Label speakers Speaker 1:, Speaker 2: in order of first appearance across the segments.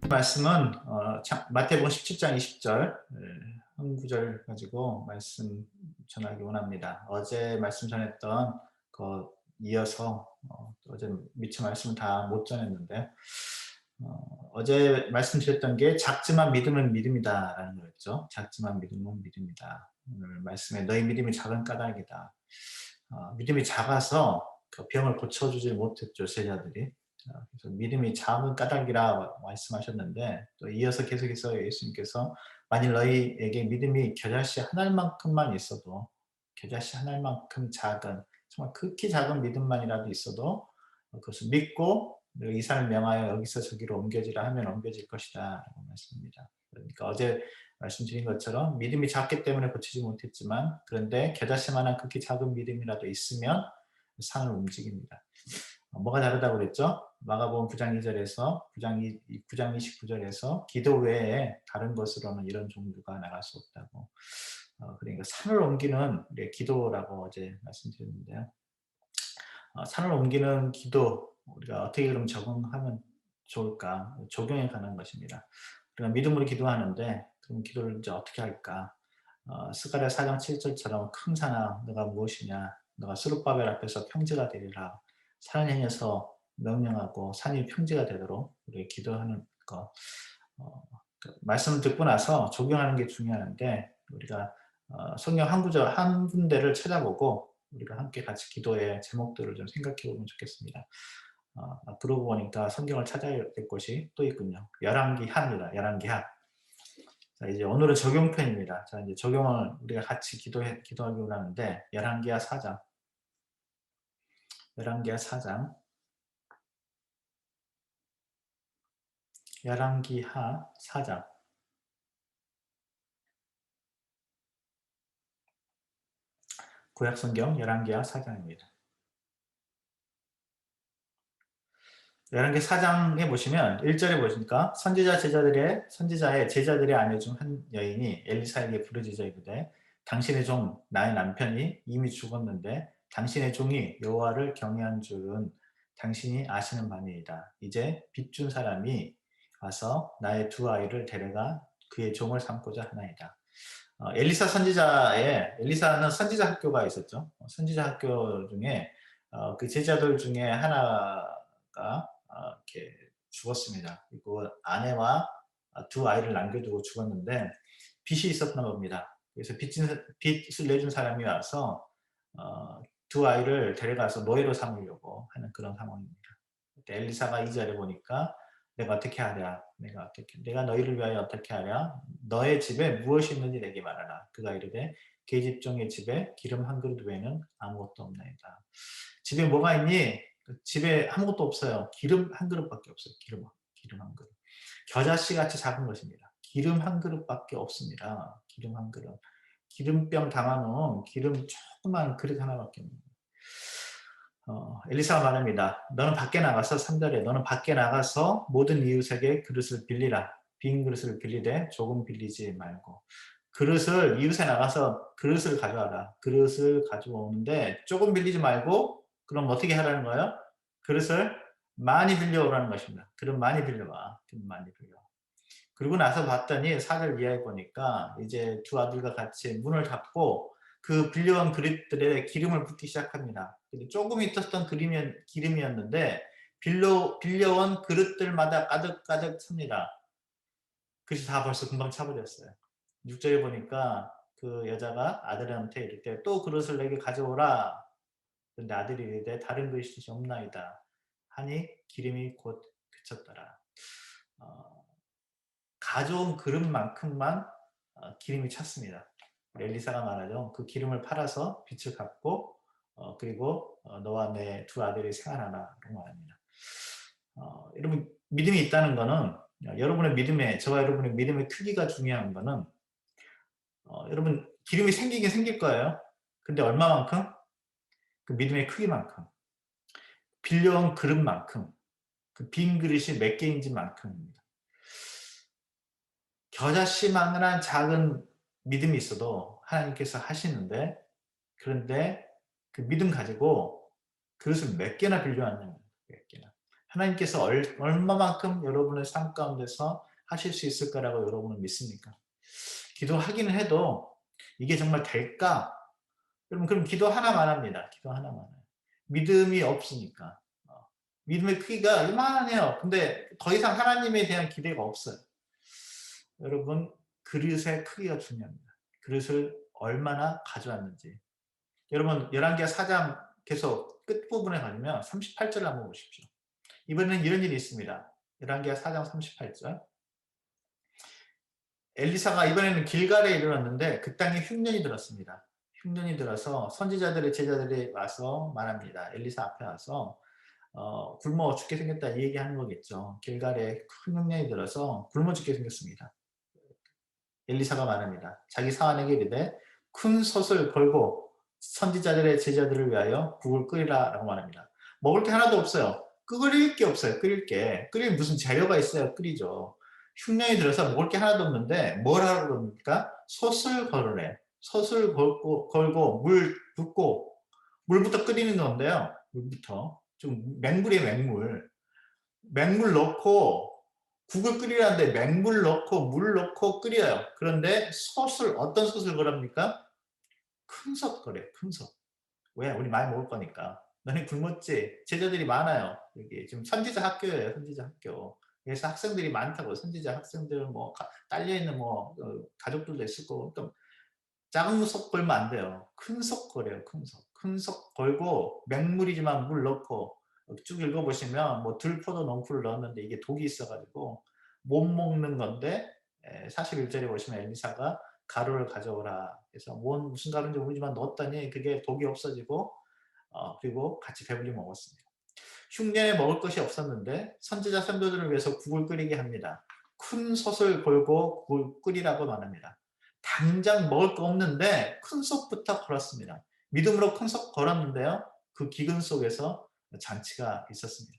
Speaker 1: 말씀은 마태복음 17장 20절 한 구절 가지고 말씀 전하기 원합니다. 어제 말씀 전했던 거 이어서 어제 미처 말씀을 다 못 전했는데 어제 말씀드렸던 게 작지만 믿음은 믿음이다라는 거였죠. 작지만 믿음은 믿음이다. 오늘 말씀에 너희 믿음이 작은 까닭이다. 믿음이 작아서 그 병을 고쳐주지 못했죠, 제자들이. 그래서 믿음이 작은 까닭이라 말씀하셨는데, 또 이어서 계속해서 예수님께서 만일 너희에게 믿음이 겨자씨 한 알만큼만 있어도, 겨자씨 한 알만큼 작은, 정말 극히 작은 믿음만이라도 있어도 그것을 믿고 이 산을 명하여 여기서 저기로 옮겨지라 하면 옮겨질 것이다 라고 말씀합니다. 그러니까 어제 말씀드린 것처럼 믿음이 작기 때문에 고치지 못했지만, 그런데 겨자씨만한 극히 작은 믿음이라도 있으면 산을 움직입니다. 뭐가 다르다고 그랬죠? 마가복음 9장 2절에서 9장 29절에서 기도 외에 다른 것으로는 이런 종류가 나갈 수 없다고. 그러니까 산을 옮기는 우리의 기도라고 어제 말씀드렸는데요. 산을 옮기는 기도, 우리가 어떻게 그럼 적응하면 좋을까? 적용해 가는 것입니다. 우리가 믿음으로 기도하는데, 그럼 기도를 이제 어떻게 할까? 스가랴 4장 7절처럼 큰 산아 너가 무엇이냐? 너가 스룹바벨 앞에서 평지가 되리라. 산을 향해서 명령하고 산이 평지가 되도록 우리 기도하는 것. 그 말씀을 듣고 나서 적용하는 게 중요한데, 우리가 성경 한 구절 한 군데를 찾아보고 우리가 함께 같이 기도의 제목들을 좀 생각해 보면 좋겠습니다. 그러고 보니까 성경을 찾아야 될 곳이 또 있군요. 열왕기하입니다. 열왕기하. 자, 이제 오늘은 적용편입니다. 자, 이제 적용을 우리가 같이 기도하기 원하는데, 열왕기하 4장. 열왕기하 4장. 열왕기하 4장. 구약성경 열왕기하 4장입니다. 열왕기 4장에 보시면 1절에 보시니까 선지자의 제자들의 아내 중 한 여인이 엘리사에게 부르짖어 이르되 당신의 종 나의 남편이 이미 죽었는데 당신의 종이 여호와를 경외한 줄은 당신이 아시는 바니이다. 이제 빚준 사람이 와서 나의 두 아이를 데려가 그의 종을 삼고자 하나이다. 엘리사는 선지자 학교가 있었죠. 선지자 학교 중에 그 제자들 중에 하나가 이렇게 죽었습니다. 그리고 아내와 두 아이를 남겨두고 죽었는데 빚이 있었나 봅니다. 그래서 빚을 내준 사람이 와서 두 아이를 데려가서 노예로 삼으려고 하는 그런 상황입니다. 엘리사가 2절에 보니까 내가 어떻게 하랴? 내가 너희를 위하여 어떻게 하랴? 너의 집에 무엇이 있는지 내게 말하라. 그가 이르되 계집종의 집에 기름 한 그릇 외에는 아무것도 없나이다. 집에 뭐가 있니? 집에 아무것도 없어요. 기름 한 그릇밖에 없어요. 기름 한 그릇. 겨자씨 같이 작은 것입니다. 기름 한 그릇밖에 없습니다. 기름 한 그릇. 기름병 담아놓은 기름 조그만 그릇 하나밖에 없는 거예요. 엘리사가 말합니다. 너는 밖에 나가서 3절에 너는 밖에 나가서 모든 이웃에게 그릇을 빌리라. 빈 그릇을 빌리되 조금 빌리지 말고. 그릇을 이웃에 나가서 그릇을 가져와라. 그릇을 가져오는데 조금 빌리지 말고 그럼 어떻게 하라는 거예요? 그릇을 많이 빌려오라는 것입니다. 그릇 많이 빌려와. 그릇 많이 빌려와. 그러고 나서 봤더니 4절 이하에 보니까 이제 두 아들과 같이 문을 닫고 그 빌려온 그릇들에 기름을 붓기 시작합니다. 조금 있었던 기름이었는데 빌려온 그릇들마다 가득가득 찹니다. 그릇이 다 벌써 금방 차버렸어요. 6절에 보니까 그 여자가 아들한테 이럴 때 또 그릇을 내게 가져오라. 그런데 아들이 이르되 다른 그릇이 없나이다. 하니 기름이 곧 그쳤더라. 가져온 그릇만큼만 기름이 찼습니다. 엘리사가 말하죠. 그 기름을 팔아서 빚을 갚고 그리고 너와 내 두 아들이 생활하라고 말합니다. 여러분 믿음이 있다는 거는 저와 여러분의 믿음의 크기가 중요한 거는 여러분 기름이 생기긴 생길 거예요. 근데 얼마만큼? 그 믿음의 크기만큼. 빌려온 그릇만큼. 그 빈 그릇이 몇 개인지만큼입니다. 겨자씨만한 작은 믿음이 있어도 하나님께서 하시는데, 그런데 그 믿음 가지고 그릇을 몇 개나 빌려왔냐면 몇 개나. 하나님께서 얼마만큼 여러분의 삶 가운데서 하실 수 있을 거라고 여러분은 믿습니까? 기도하기는 해도 이게 정말 될까? 여러분 그럼 기도 하나만 합니다. 기도 하나만 해요. 믿음이 없으니까. 믿음의 크기가 이만해요. 근데 더 이상 하나님에 대한 기대가 없어요. 여러분 그릇의 크기가 중요합니다. 그릇을 얼마나 가져왔는지. 여러분 열왕기하 4장 계속 끝부분에 가면 38절을 한번 보십시오. 이번에는 이런 일이 있습니다. 열왕기하 4장 38절. 엘리사가 이번에는 길갈에 이르렀는데 그 땅에 흉년이 들었습니다. 흉년이 들어서 선지자들의 제자들이 와서 말합니다. 엘리사 앞에 와서 굶어 죽게 생겼다 이 얘기하는 거겠죠. 길갈에 큰 흉년이 들어서 굶어 죽게 생겼습니다. 엘리사가 말합니다. 자기 사환에게 이르되 큰 솥을 걸고 선지자들의 제자들을 위하여 국을 끓이라 라고 말합니다. 먹을 게 하나도 없어요. 끓일 게 없어요. 끓일 무슨 재료가 있어야 끓이죠. 흉년이 들어서 먹을 게 하나도 없는데 뭘 하라고 그럽니까? 솥을 걸으래. 솥을 걸고 물 붓고 물부터 끓이는 건데요. 물부터 좀 맹물이에요. 맹물 넣고 국을 끓이라는데 맹물 넣고 물 넣고 끓여요. 그런데 어떤 솥을 걸합니까? 큰 솥 거래요. 큰 솥. 왜? 우리 많이 먹을 거니까. 너네 굶었지? 제자들이 많아요. 여기 지금 선지자 학교예요. 선지자 학교. 그래서 학생들이 많다고. 선지자 학생들 뭐 딸려 있는 뭐 가족들도 있을 거고. 그러니까 작은 솥 걸면 안 돼요. 큰 솥 걸어요. 큰 솥. 큰 솥 걸고 맹물이지만 물 넣고 쭉 읽어보시면 뭐 들포도 넝쿨을 넣었는데 이게 독이 있어가지고 못 먹는 건데 41절에 보시면 엘리사가 가루를 가져오라. 그래서 무슨 가루인지 모르지만 넣었더니 그게 독이 없어지고 그리고 같이 배불리 먹었습니다. 흉년에 먹을 것이 없었는데 선지자 선도들을 위해서 국을 끓이게 합니다. 큰 솥을 걸고 국을 끓이라고 말합니다. 당장 먹을 거 없는데 큰 솥부터 걸었습니다. 믿음으로 큰 솥 걸었는데요. 그 기근 속에서 잔치가 있었습니다.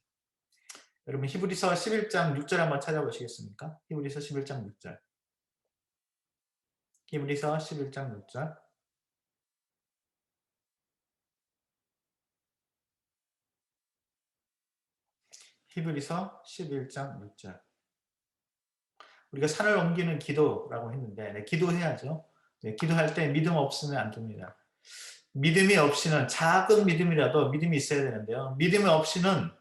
Speaker 1: 여러분 히브리서 11장 6절 한번 찾아보시겠습니까? 히브리서 11장 6절. 히브리서 11장 6절. 히브리서 11장 6절. 우리가 산을 옮기는 기도라고 했는데 기도해야죠. 기도할 때 믿음 없으면 안 됩니다. 믿음이 없이는 작은 믿음이라도 믿음이 있어야 되는데요. 믿음이 없이는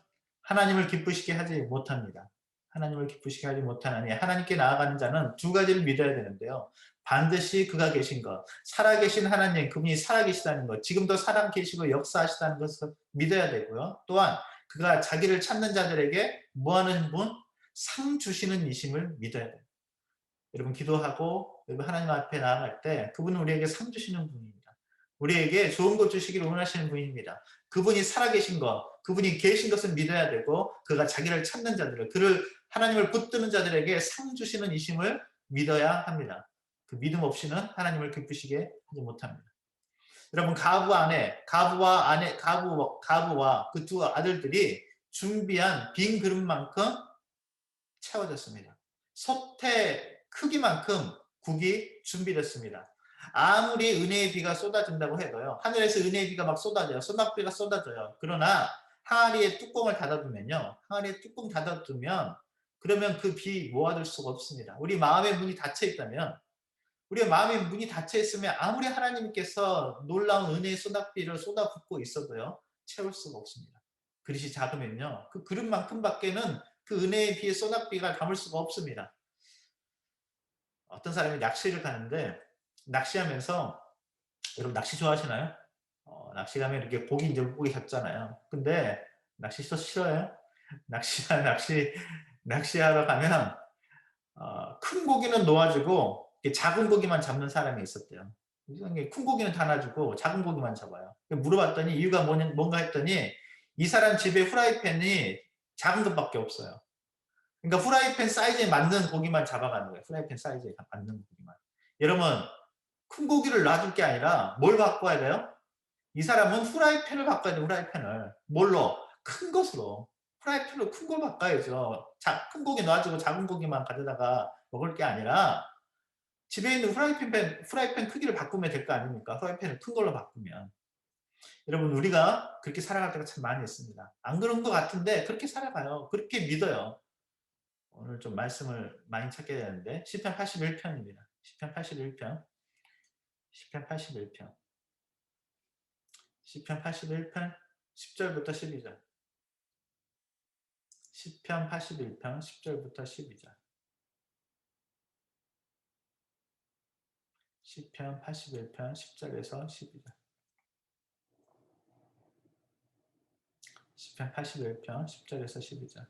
Speaker 1: 하나님을 기쁘시게 하지 못합니다. 하나님을 기쁘시게 하지 못하느니 하나님께 나아가는 자는 두 가지를 믿어야 되는데요. 반드시 그가 계신 것, 살아계신 하나님, 그분이 살아계시다는 것, 지금도 살아계시고 역사하시다는 것을 믿어야 되고요. 또한 그가 자기를 찾는 자들에게 뭐하는 분? 상 주시는 이심을 믿어야 돼요. 여러분 기도하고 여러분 하나님 앞에 나아갈 때 그분은 우리에게 상 주시는 분입니다. 우리에게 좋은 것 주시기를 원하시는 분입니다. 그분이 살아계신 것, 그분이 계신 것을 믿어야 되고 그가 자기를 찾는 자들을, 그를 하나님을 붙드는 자들에게 상 주시는 이심을 믿어야 합니다. 그 믿음 없이는 하나님을 기쁘시게 하지 못합니다. 여러분 가부와 그 두 아들들이 준비한 빈 그릇만큼 채워졌습니다. 솥의 크기만큼 국이 준비됐습니다. 아무리 은혜의 비가 쏟아진다고 해도요. 하늘에서 은혜의 비가 막 쏟아져요. 소낙비가 쏟아져요. 그러나 항아리에 뚜껑을 닫아두면요. 항아리에 뚜껑 닫아두면 그러면 그 비 모아둘 수가 없습니다. 우리 마음의 문이 닫혀 있다면 우리의 마음의 문이 닫혀 있으면 아무리 하나님께서 놀라운 은혜의 소낙비를 쏟아붓고 있어도요. 채울 수가 없습니다. 그릇이 작으면요. 그 그릇만큼밖에는 그 은혜의 비의 소낙비가 담을 수가 없습니다. 어떤 사람이 낚시를 가는데 낚시하면서 여러분 낚시 좋아하시나요? 낚시 가면 이렇게 고기 이제 물고기 잡잖아요. 근데 낚시 싫어요? 낚시하러 가면 큰 고기는 놓아주고 작은 고기만 잡는 사람이 있었대요. 큰 고기는 다 놔주고 작은 고기만 잡아요. 물어봤더니 이유가 뭔가 했더니 이 사람 집에 후라이팬이 작은 것밖에 없어요. 그러니까 후라이팬 사이즈에 맞는 고기만 잡아가는 거예요. 후라이팬 사이즈에 맞는 고기만. 여러분 큰 고기를 놔줄 게 아니라 뭘 바꿔야 돼요? 이 사람은 후라이팬을 바꿔야 돼요. 후라이팬을. 뭘로? 큰 것으로. 후라이팬으로 큰 걸 바꿔야죠. 큰 고기 놔주고 작은 고기만 가져다가 먹을 게 아니라 집에 있는 후라이팬 크기를 바꾸면 될 거 아닙니까? 후라이팬을 큰 걸로 바꾸면. 여러분 우리가 그렇게 살아갈 때가 참 많이 있습니다. 안 그런 것 같은데 그렇게 살아가요. 그렇게 믿어요. 오늘 좀 말씀을 많이 찾게 되는데 시편 81편입니다. 시편 81편. 시편 81편. 시편 81편 10절부터 12절. 시편 81편 10절부터 12절. 시편 81편 10절에서 12절. 시편 81편 10절에서 12절.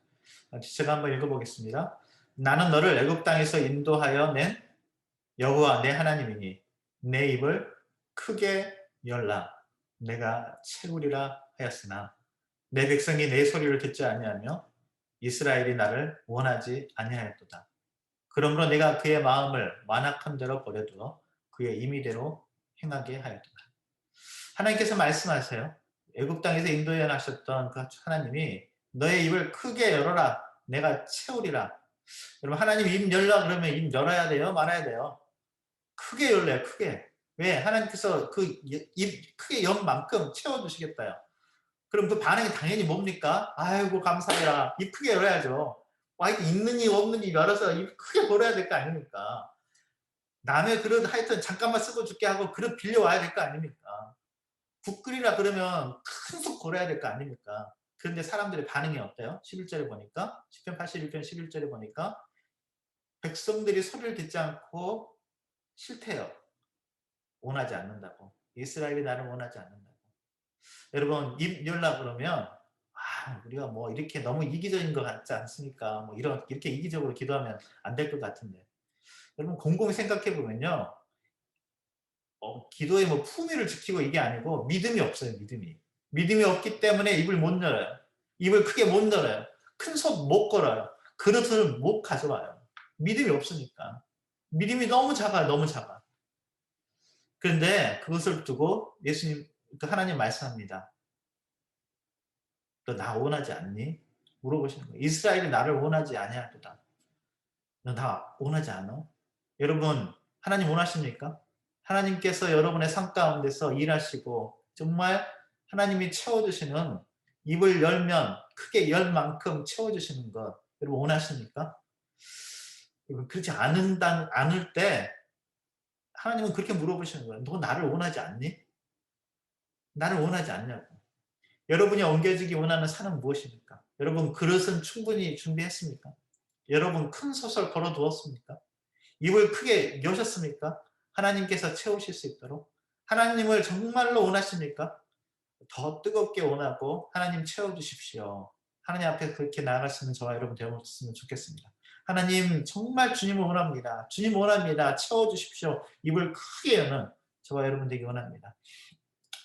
Speaker 1: 제가 한번 읽어보겠습니다. 나는 너를 애굽 땅에서 인도하여 낸 여호와 내 하나님이니 내 입을 크게 열라 내가 채우리라 하였으나 내 백성이 내 소리를 듣지 아니하며 이스라엘이 나를 원하지 아니하였도다. 그러므로 내가 그의 마음을 완악한 대로 버려두어 그의 임의대로 행하게 하였도다. 하나님께서 말씀하세요. 애굽 땅에서 인도해 나셨던 그 하나님이 너의 입을 크게 열어라 내가 채우리라. 여러분 하나님 입 열라 그러면 입 열어야 돼요? 말아야 돼요? 크게 열래요. 크게. 왜? 하나님께서 그 입 크게 연 만큼 채워주시겠다요. 그럼 그 반응이 당연히 뭡니까? 아이고 감사해라. 입 크게 열어야죠. 와, 있는 입 없는 입 열어서 입 크게 벌어야 될 거 아닙니까? 남의 그릇 하여튼 잠깐만 쓰고 죽게 하고 그릇 빌려와야 될 거 아닙니까? 국 끓이라 그러면 큰 속 벌어야 될 거 아닙니까? 그런데 사람들의 반응이 어때요? 11절에 보니까 10편 81편 11절에 보니까 백성들이 소리를 듣지 않고 싫대요. 원하지 않는다고. 이스라엘이 나를 원하지 않는다고. 여러분 입 열라 그러면 우리가 뭐 이렇게 너무 이기적인 것 같지 않습니까? 뭐 이렇게 이기적으로 기도하면 안 될 것 같은데. 여러분 곰곰이 생각해 보면요. 기도의 뭐 품위를 지키고 이게 아니고 믿음이 없어요. 믿음이. 믿음이 없기 때문에 입을 못 열어요. 입을 크게 못 열어요. 큰 속 못 걸어요. 그릇을 못 가져와요. 믿음이 없으니까. 믿음이 너무 작아요. 너무 작아. 그런데 그것을 두고 예수님, 그 하나님 말씀합니다. 너 나 원하지 않니? 물어보시는 거예요. 이스라엘이 나를 원하지 아니하도다. 너 나 원하지 않아? 여러분 하나님 원하십니까? 하나님께서 여러분의 삶 가운데서 일하시고 정말 하나님이 채워주시는 입을 열면 크게 열 만큼 채워주시는 것 여러분 원하십니까? 그렇지 않을 때 하나님은 그렇게 물어보시는 거예요. 너 나를 원하지 않니? 나를 원하지 않냐고. 여러분이 옮겨지기 원하는 산은 무엇입니까? 여러분 그릇은 충분히 준비했습니까? 여러분 큰 솥을 걸어두었습니까? 입을 크게 여셨습니까? 하나님께서 채우실 수 있도록. 하나님을 정말로 원하십니까? 더 뜨겁게 원하고 하나님 채워주십시오. 하나님 앞에 그렇게 나아갈 수 있는 저와 여러분 되었으면 좋겠습니다. 하나님 정말 주님을 원합니다. 주님 원합니다. 채워주십시오. 입을 크게 여는 저와 여러분 되기 원합니다.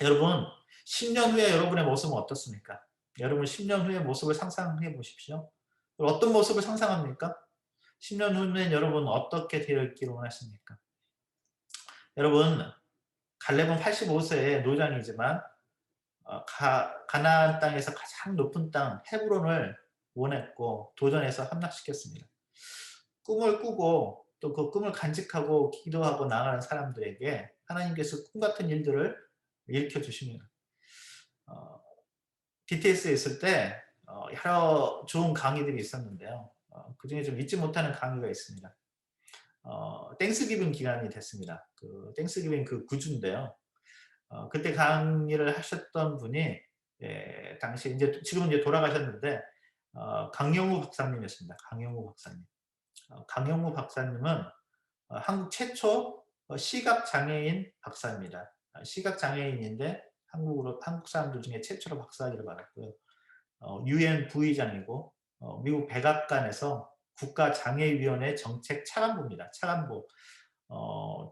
Speaker 1: 여러분 10년 후에 여러분의 모습은 어떻습니까? 여러분 10년 후의 모습을 상상해 보십시오. 어떤 모습을 상상합니까? 10년 후면 여러분 어떻게 되어 있기를 원하십니까? 여러분 갈렙은 85세의 노장이지만 가나안 땅에서 가장 높은 땅 헤브론을 원했고 도전해서 함락시켰습니다. 꿈을 꾸고 또 그 꿈을 간직하고 기도하고 나아가는 사람들에게 하나님께서 꿈 같은 일들을 일으켜 주십니다. BTS에 있을 때 여러 좋은 강의들이 있었는데요. 그중에 좀 잊지 못하는 강의가 있습니다. 땡스기빙 기간이 됐습니다. 그 땡스기빙 그 9주인데요. 그때 강의를 하셨던 분이 당시 이제 지금은 이제 돌아가셨는데 강영우 박사님이었습니다. 강영우 박사님. 강영우 박사님은 한국 최초 시각 장애인 박사입니다. 시각 장애인인데 한국 사람들 중에 최초로 박사학위를 받았고요. UN 부의장이고 미국 백악관에서 국가장애위원회 정책 차관보입니다. 차관보.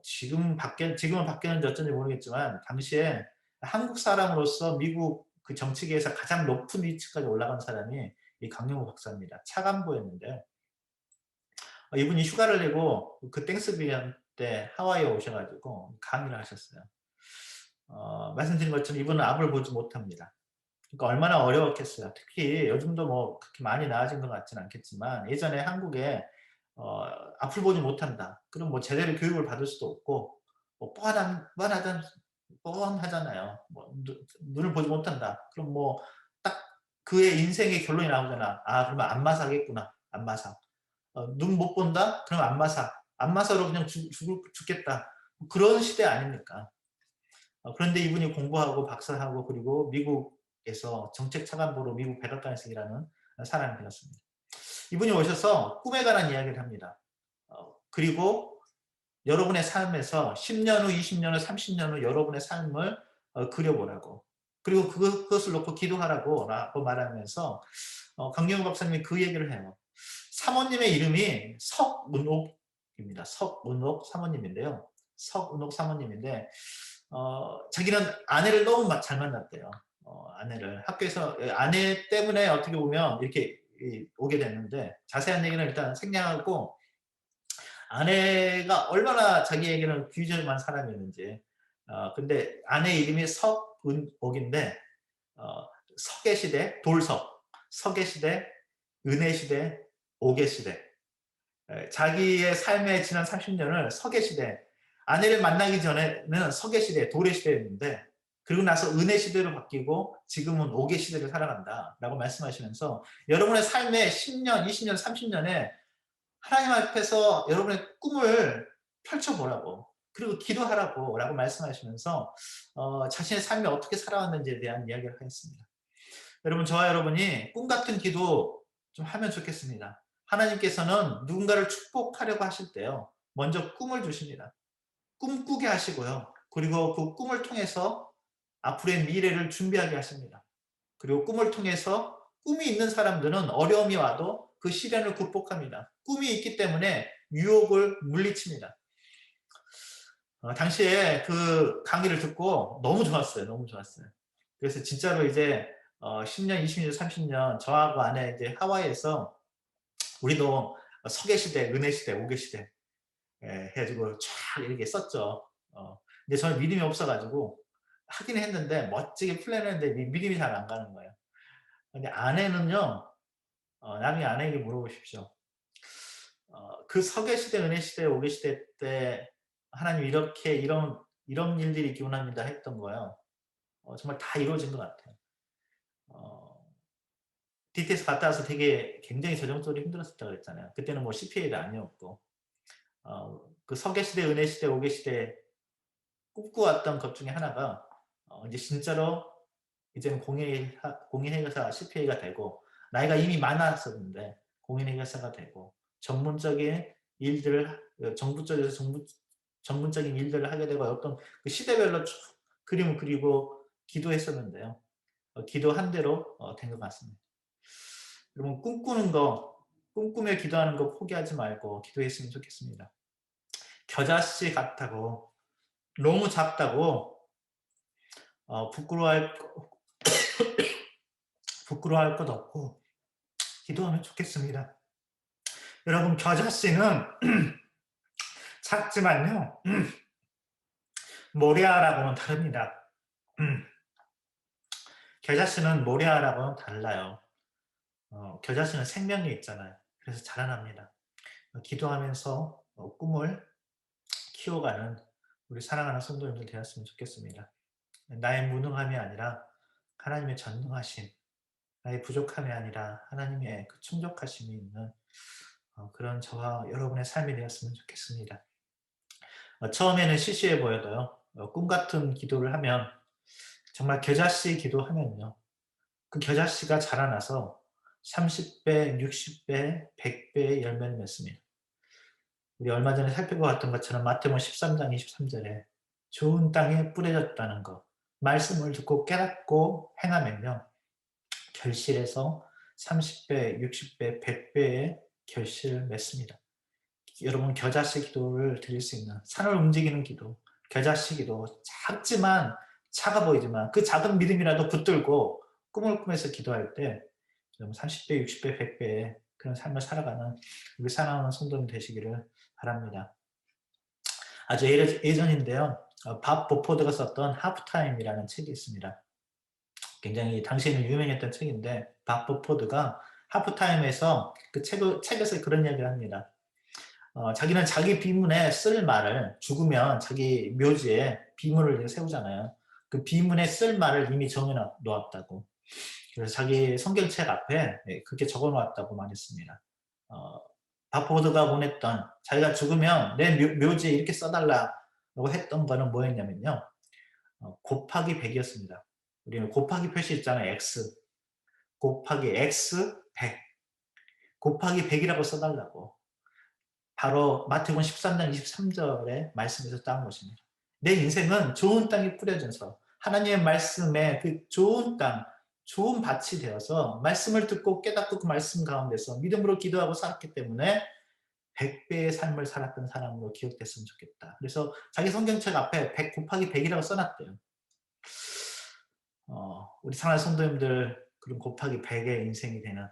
Speaker 1: 지금은 바뀌었는지 어쩐지 모르겠지만 당시에 한국 사람으로서 미국 그 정치계에서 가장 높은 위치까지 올라간 사람이 이 강영우 박사입니다. 차관보였는데요. 이분이 휴가를 내고 그 땡스기빙 때 하와이에 오셔가지고 강의를 하셨어요. 말씀드린 것처럼 이분은 앞을 보지 못합니다. 그러니까 얼마나 어려웠겠어요. 특히 요즘도 뭐 그렇게 많이 나아진 것 같지는 않겠지만 예전에 한국에 앞을 보지 못한다. 그럼 뭐 제대로 교육을 받을 수도 없고 뭐 뻔하던 뻔하잖아요. 뭐 눈을 보지 못한다. 그럼 뭐 딱 그의 인생의 결론이 나오잖아. 아 그러면 안마사겠구나. 안마사. 눈 못 본다? 그럼 안마사. 안마사로 그냥 죽겠다. 그런 시대 아닙니까? 그런데 이분이 공부하고 박사하고 그리고 미국에서 정책 차관보로 미국 백악관에서 일하는 사람이 되었습니다. 이분이 오셔서 꿈에 관한 이야기를 합니다. 그리고 여러분의 삶에서 10년 후, 20년 후, 30년 후 여러분의 삶을 그려보라고. 그리고 그것을 놓고 기도하라고 말하면서 강경호 박사님이 그 얘기를 해요. 사모님의 이름이 석은옥입니다. 석은옥 사모님인데요. 석은옥 사모님인데 자기는 아내를 너무 잘 만났대요. 아내를 학교에서 아내 때문에 어떻게 보면 이렇게 오게 됐는데 자세한 얘기는 일단 생략하고 아내가 얼마나 자기에게는 귀중한 사람이었는지. 근데 아내 이름이 석은옥인데 석의 시대, 돌석, 석의 시대, 은혜 시대, 옥의 시대. 자기의 삶에 지난 30년을 석의 시대, 아내를 만나기 전에는 석의 시대, 돌의 시대였는데 그리고 나서 은혜 시대로 바뀌고 지금은 옥의 시대를 살아간다라고 말씀하시면서 여러분의 삶에 10년, 20년, 30년에 하나님 앞에서 여러분의 꿈을 펼쳐보라고 그리고 기도하라고 라고 말씀하시면서 자신의 삶이 어떻게 살아왔는지에 대한 이야기를 하겠습니다. 여러분 저와 여러분이 꿈 같은 기도 좀 하면 좋겠습니다. 하나님께서는 누군가를 축복하려고 하실 때요. 먼저 꿈을 주십니다. 꿈꾸게 하시고요. 그리고 그 꿈을 통해서 앞으로의 미래를 준비하게 하십니다. 그리고 꿈을 통해서 꿈이 있는 사람들은 어려움이 와도 그 시련을 극복합니다. 꿈이 있기 때문에 유혹을 물리칩니다. 당시에 그 강의를 듣고 너무 좋았어요. 너무 좋았어요. 그래서 진짜로 이제 10년, 20년, 30년 저하고 아내 이제 하와이에서 우리도 석의 시대, 은혜 시대, 옥의 시대 해가지고 쫙 이렇게 썼죠. 근데 저는 믿음이 없어가지고 하긴 했는데 멋지게 플랜했는데 믿음이 잘 안 가는 거예요. 근데 아내는요, 나중에 아내에게 물어보십시오. 그 석의 시대, 은혜 시대, 옥의 시대 때 하나님 이렇게 이런 일들이 있기 원합니다 했던 거예요. 정말 다 이루어진 것 같아요. DTS 갔다 와서 되게 굉장히 재정적으로 힘들었었다고 그랬잖아요. 그때는 뭐 CPA도 아니었고 그 석의 시대, 은혜 시대, 옥의 시대 꿈꾸었던 것 중에 하나가 이제 진짜로 이제는 공인회계사 CPA가 되고 나이가 이미 많았었는데 공인회계사가 되고 전문적인 일들을 정부 쪽에서 전문적인 일들을 하게 되고 어떤 그 시대별로 쭉 그림을 그리고 기도했었는데요. 기도한 대로 된 것 같습니다. 여러분 꿈꾸며 기도하는 거 포기하지 말고 기도했으면 좋겠습니다. 겨자씨 같다고 너무 작다고 부끄러워할 것 없고 기도하면 좋겠습니다. 여러분 겨자씨는 작지만요 모리아라고는 다릅니다. 겨자씨는 모리아라고는 달라요. 겨자씨는 생명이 있잖아요. 그래서 자라납니다. 기도하면서 꿈을 키워가는 우리 사랑하는 성도님들 되었으면 좋겠습니다. 나의 무능함이 아니라 하나님의 전능하심, 나의 부족함이 아니라 하나님의 그 충족하심이 있는 그런 저와 여러분의 삶이 되었으면 좋겠습니다. 처음에는 시시해 보여도요. 꿈 같은 기도를 하면 정말 겨자씨 기도하면요. 그 겨자씨가 자라나서 30배, 60배, 100배의 열매를 맺습니다. 우리 얼마 전에 살펴보았던 것처럼 마태복음 13장 23절에 좋은 땅에 뿌려졌다는 것, 말씀을 듣고 깨닫고 행하면요. 결실에서 30배, 60배, 100배의 결실을 맺습니다. 여러분 겨자씨 기도를 드릴 수 있는 산을 움직이는 기도, 겨자씨 기도, 작지만 작아 보이지만 그 작은 믿음이라도 붙들고 꿈을 꾸면서 기도할 때 30배, 60배, 100배의 그런 삶을 살아가는 우리 사랑하는 성도님 되시기를 바랍니다. 아주 예전인데요. 밥 보포드가 썼던 하프타임이라는 책이 있습니다. 굉장히 당시에는 유명했던 책인데 밥 보포드가 하프타임에서 그 책에서 그런 이야기를 합니다. 자기는 자기 비문에 쓸 말을 죽으면 자기 묘지에 비문을 세우잖아요. 그 비문에 쓸 말을 이미 정해 놓았다고. 그래서 자기 성경책 앞에 그렇게 적어 놓았다고 말했습니다. 바포드가 보냈던, 자기가 죽으면 내 묘지에 이렇게 써달라고 했던 거는 뭐였냐면요. 곱하기 100이었습니다. 우리는 곱하기 표시 있잖아요. X. 곱하기 X 100. 곱하기 100이라고 써달라고. 바로 마태복음 13장 23절의 말씀에서 따온 것입니다. 내 인생은 좋은 땅에 뿌려져서 하나님의 말씀에 그 좋은 땅, 좋은 밭이 되어서 말씀을 듣고 깨닫고 그 말씀 가운데서 믿음으로 기도하고 살았기 때문에 100배의 삶을 살았던 사람으로 기억됐으면 좋겠다. 그래서 자기 성경책 앞에 100 곱하기 100이라고 써놨대요. 우리 사랑하는 성도님들, 그런 곱하기 100의 인생이 되는,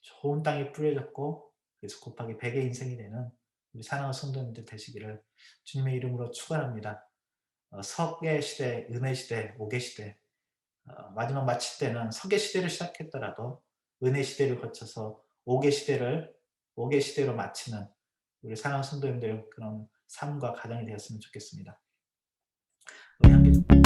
Speaker 1: 좋은 땅이 뿌려졌고 그래서 곱하기 100의 인생이 되는 우리 사랑하는 성도님들 되시기를 주님의 이름으로 축원합니다. 석의 시대, 은혜 시대, 오개 시대, 마지막 마칠 때는 석의 시대를 시작했더라도 은혜 시대를 거쳐서 오개 시대로 마치는 우리 사랑하는 성도님들 그런 삶과 가정이 되었으면 좋겠습니다. 우리 함께 좀